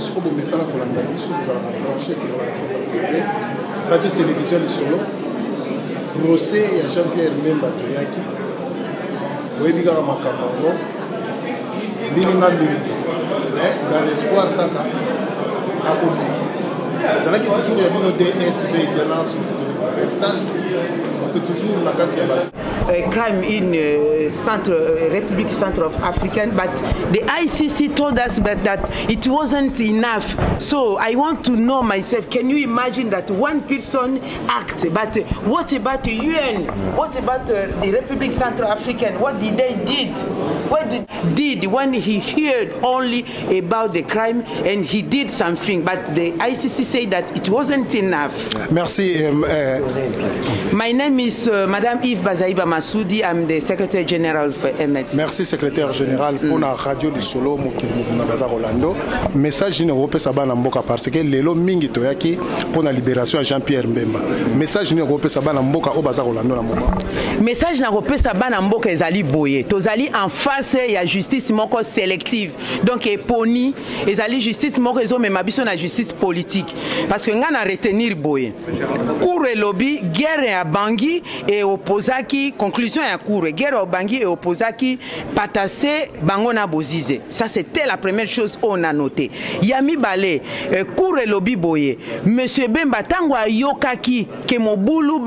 nyonso obo mesala kolanda biso kozala branché sur la TV radio-télévision lisolo procès ya Jean-Pierre Mbemba toyaki oyebi kaka makambo yango mbilinga dans l'espoir kaka akobima ezalaki toujours ya bino DSB dialance toujours na kati ya bato crime in Republic Central African, but the ICC told us that it wasn't enough. So I want to know myself, can you imagine that one person act, but what about the UN? What about the Republic Central African? What did they did? What did when he heard only about the crime and he did something, but the ICC said that it wasn't enough. Merci. My name is Madame Yves Bazaïba Massoudi. I'm the Secretary General for MS. Merci Secrétaire Général pour la radio du solo Mokilmukuna Baza Rolando. Message ne repose sabana mboka parce que lelo mingi toyaki pour la libération de Jean-Pierre Mbemba. Message ne repose sabana mboka au Baza Rolando na moment. Message na repose sabana mboka ezali boye. Tozali en face ya justice moko sélective. Donc eponi ezali justice moko ezo mema biso na justice politique parce que nga na retenir boye. Cour et lobby guerre ya Bangi et opposaki conclusion ya cour guerre ya Bangi et opposaki patase bango na bozize. Ça c'était la première chose on a noté. Yami balé cour et lobby boye. Monsieur Bemba tango ayokaki ke mobulu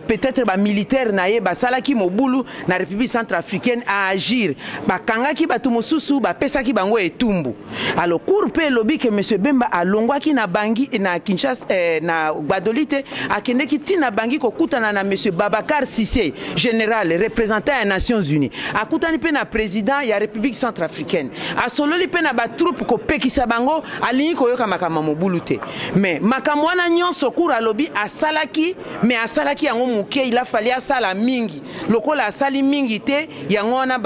peut-être ba militaire na ye basalaki mobulu na République centrafricaine à agir. Ba kangaki batu mosusu ba pesaki bango etumbu. Alors cour pe lobby que monsieur Bemba alongwaki na Bangi na Kinshasa na Gbadolite akendeki tina Bangi kokutana na monsieur Babacar Sissé général représentant des Nations Unies akutani pe na président ya République centrafricaine asololi pe na ba troupe ko pekisa bango alingi koyoka makama mobulute mais makamwana nyonso kura lobi asalaki mais asalaki yango muke il a fallu asala mingi lokola asali mingi te yango wana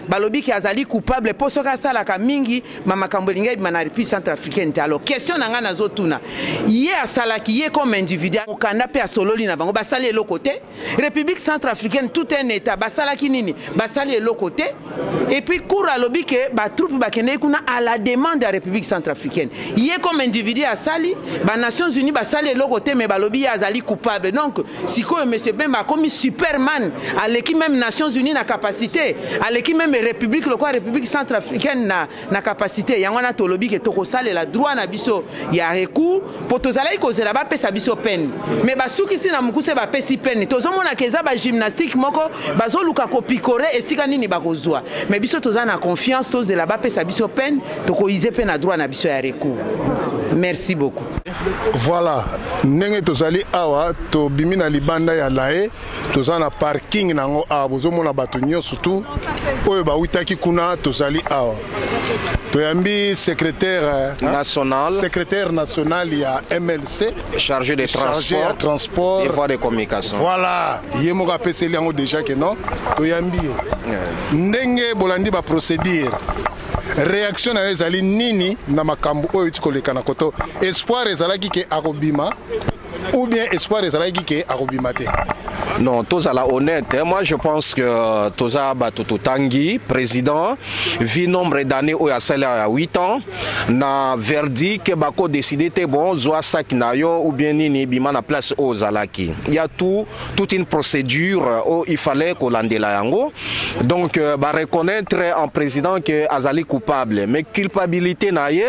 balobi ki azali coupable posoka asala ka mingi makambo linga na République centrafricaine te. Alors question nanga nazotuna ye asalaki ye comme individu okanda pe asololi na bango basali le côté République centrafricaine tout un état basalaki nini basali le côté et puis cour alobi que ba troupe bakende kuna à la demande de la République centrafricaine ye comme individu asali ba Nations Unies basali le côté mais balobi azali coupable. Donc siko monsieur Bemba comme Superman à l'équipe même Nations Unies na capacité à l'équipe même République lokola République centrafricaine na capacité yango na tolobi que toko sale la droit na biso ya recours pour tozala kozela ba pesa biso peine mais basuki si na mukuse ba pesi peine tozomona keza ba gymnastique moko bazoluka ko picorer esika nini bakozwa mais biso tozana na confiance tozela ba pesa biso peine toko ize pe na droit na biso ya recours. Merci beaucoup. Voilà ndenge tozali awa to bimina libanda ya lae tozana parking nango a bozomona bato nyonso surtout oyo ba witaki kuna tozali awa toyambi secrétaire national ya MLC chargé des transports et voies de communication. Voilà yemo kapeseli yango déjà que non toyambi ndenge bolandi ba procédure réaction na ezali nini na makambo oyo tikoleka na koto espoir ezalaki ke akobima ou bien espoir ezalaki ke akobima te. Non, tous à la honnête. Moi, je pense que Toza Batoto Tanguy, président, vit nombre d'années où il y a 8 ans, n'a verdict que Bako décidé que bon, Zoa Sakinayo ou bien Nini Bima na place aux Zalaki. Il y a toute une procédure où il fallait qu'on l'ande la yango. Donc, reconnaître en président que Azali coupable. Mais culpabilité naye,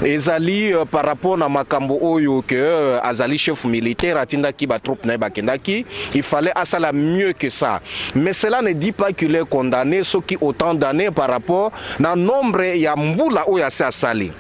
Azali par rapport à Makambo Oyo que Azali chef militaire, Atindaki Batroup na Bakendaki, il fallait à ça mieux que ça. Mais cela ne dit pas qu'il est condamné, ce qui autant d'années par rapport à nombre ya mbula ou ya sali.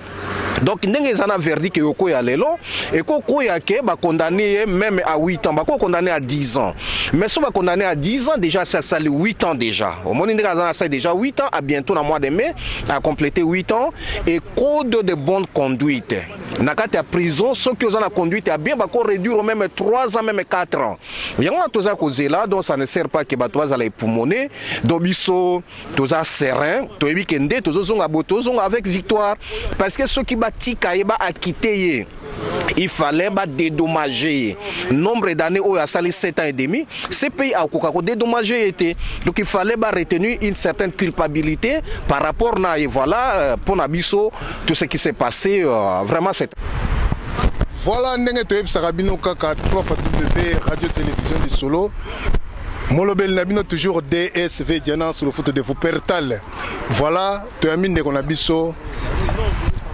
Donc, nous avons un verdict que ya lelo et que ya ke ba condamné même à 8 ans, ba condamné à 10 ans. Mais si on va condamné à 10 ans déjà ça sali 8 ans déjà. Au moins ça déjà 8 ans à bientôt dans le mois de mai à compléter 8 ans et code de bonne conduite. Nakati à prison ceux qui ont la conduite à bien ba réduire au même 3 ans même 4 ans. Yango toza causer là donc ça ne sert pas que ba toza la époumoner donc biso toza serein, to ebi kende tozo zonga boto zonga avec victoire parce que ceux qui tika eba a quitté il fallait dédommager nombre d'années où il a sali 7 ans et demi. Ces pays a dédommagé été. Donc il fallait retenir une certaine culpabilité par rapport à et voilà pour Nabiso tout ce qui s'est passé vraiment cette. Voilà ndenge to yebisaka bino kaka 3W radio télévision du Solo. Molobel Nabino toujours DSV Diana sur le foot de vous Pertal. Voilà, tu as mis ndeko Nabiso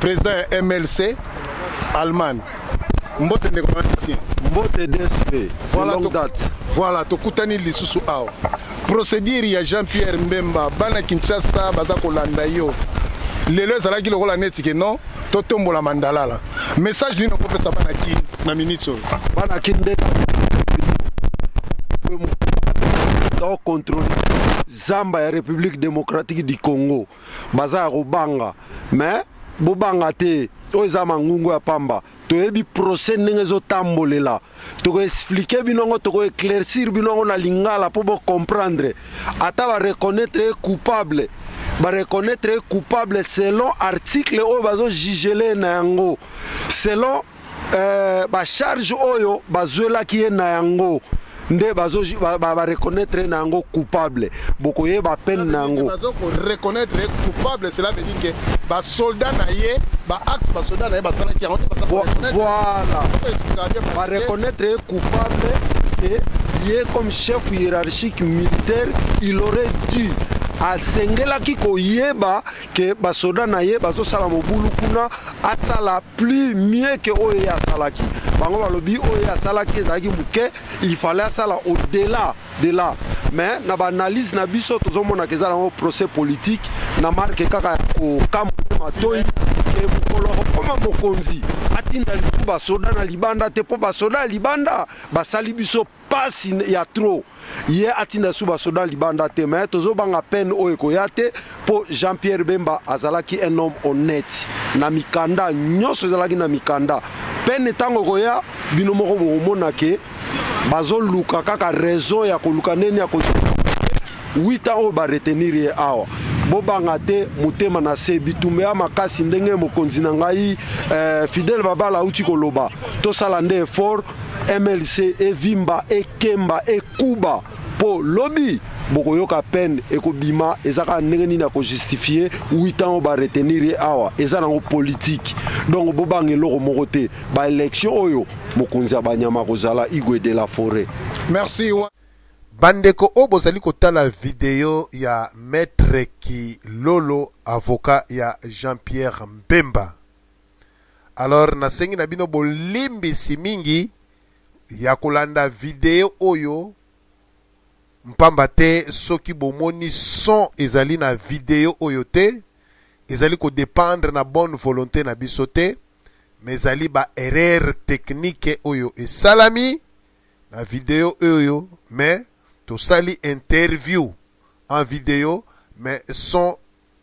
président MLC Allemagne. Mbote ndeko ici. Mbote DSV. Voilà longue date. Voilà, to kutani lisusu awo. Procédure ya Jean-Pierre Mbemba bana Kinshasa baza kolanda yo. Lelo ezalaki lokola neti ke non totombola mandalala. Message lino kopesa bana ki na minute oyo. Bana ki ndeka donc contrôler Zamba ya République démocratique du Congo. Baza ya kobanga. Mais bobanga te oza mangungu ya pamba. Toyebi procès ndenge ezotambolela. Toko expliquer binongo, toko éclaircir binongo na lingala pour comprendre. Ata ba reconnaître coupable. Ba reconnaître coupable selon article oyo bazo jugele na yango. Selon ba charge oyo bazwelaki ye na yango. Nde bazo ba reconnaître na yango coupable. Bokoye ba peine na yango. Bazo ko reconnaître coupable, cela veut dire que ba soldat na ye, ba acte ba soldat na ye ba sala ki voilà. Ba reconnaître coupable et ye comme chef hiérarchique militaire, il aurait dû asengela ki koyeba que ba soldat na ye bazo sala mobulu kuna asala plus mieux que oye asalaki. Bango balobi oye asalaki ezaki muke, il fallait asala au-delà de là. Mais na ba analyse na biso tozomona ke ezala un procès politique na marque kaka ko kambo matoi ke bukolo koma mokonzi atinda litu ba soda na libanda te po ba soda libanda basali biso pasi ya trop ye atinda su ba soda libanda te. Mais tozobanga peine oyo koyate po Jean-Pierre Bemba azalaki un homme honnête na mikanda nyonso ezalaki na mikanda peine tango koya bino moko bomona ke bazo luka kaka raison ya koluka neni ya ko 8 ans ba retenir ye awa bobanga te mutema na se bitumbe ya makasi ndenge mokonzi na ngai Fidèle Babala uti koloba to sala nde effort MLC evimba ekemba ekuba po lobby bokoyoka peine ekobima ezaka ndenge nini na ko justifier 8 ans ba retenir ye awa eza nango politique. Donc bobanga eloko moko te ba élection oyo mokonzi ya banyama kozala Igwe de la Forêt. Merci. Bandeko o bozali kotala vidéo ya Maître Kilolo avocat ya Jean-Pierre Mbemba. Alors nasengi na bino bolimbisi mingi ya kolanda vidéo oyo mpamba te soki bomoni son ezali na vidéo oyo te ezali ko dépendre na bonne volonté na biso te mais ezali ba erreur technique oyo esalami na vidéo oyo mais tosali interview en vidéo mais son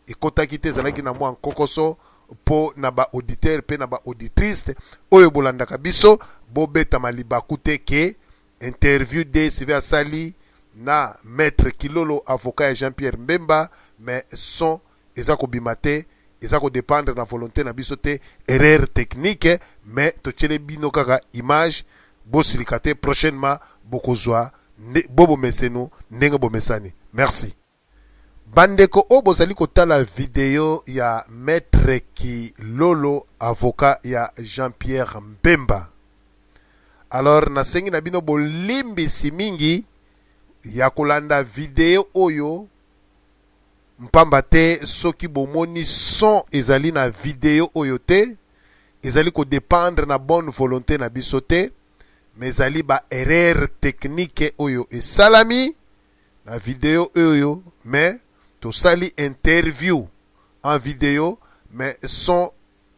ekotaki te ezalaki na mwa nkokoso po na ba auditeur pe na ba auditrice oyo bolandaka biso bobeta malibaku te ke interview DSV asali na Maître Kilolo avocat Jean-Pierre Mbemba mais son eza kobima te eza ko dépendre na volonté na biso te erreur technique mais totiele bino kaka image bosilika te prochainement bokozwa bobo mesenu ndenge bomesani. Merci. Bandeko o bozali kotala vidéo ya Maître Kilolo avocat ya Jean-Pierre Mbemba. Alors nasengi na bino bolimbisi mingi ya kolanda vidéo oyo mpamba te soki bomoni son ezali na vidéo oyo te ezali ko dépendre na bonne volonté na biso te mais ezali ba erreur technique oyo esalami na vidéo oyo mais tosali interview en vidéo mais son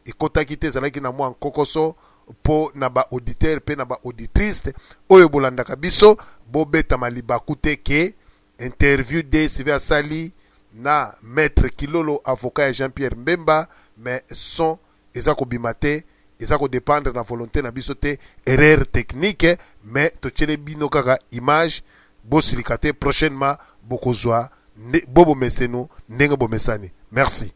ekotaki te ezalaki na mwa nkokoso po na ba auditeur pe na ba auditrice oyo bolandaka biso bobeta malibaku te ke interview DSV asali na Maître Kilolo avocat ya Jean-Pierre Mbemba mais son eza kobima te eza ko dépendre na volonté na biso te erreur technique mais totiele bino kaka image bosilika te prochainement bokozwa bobo mesenu ndenge bomesani. Merci.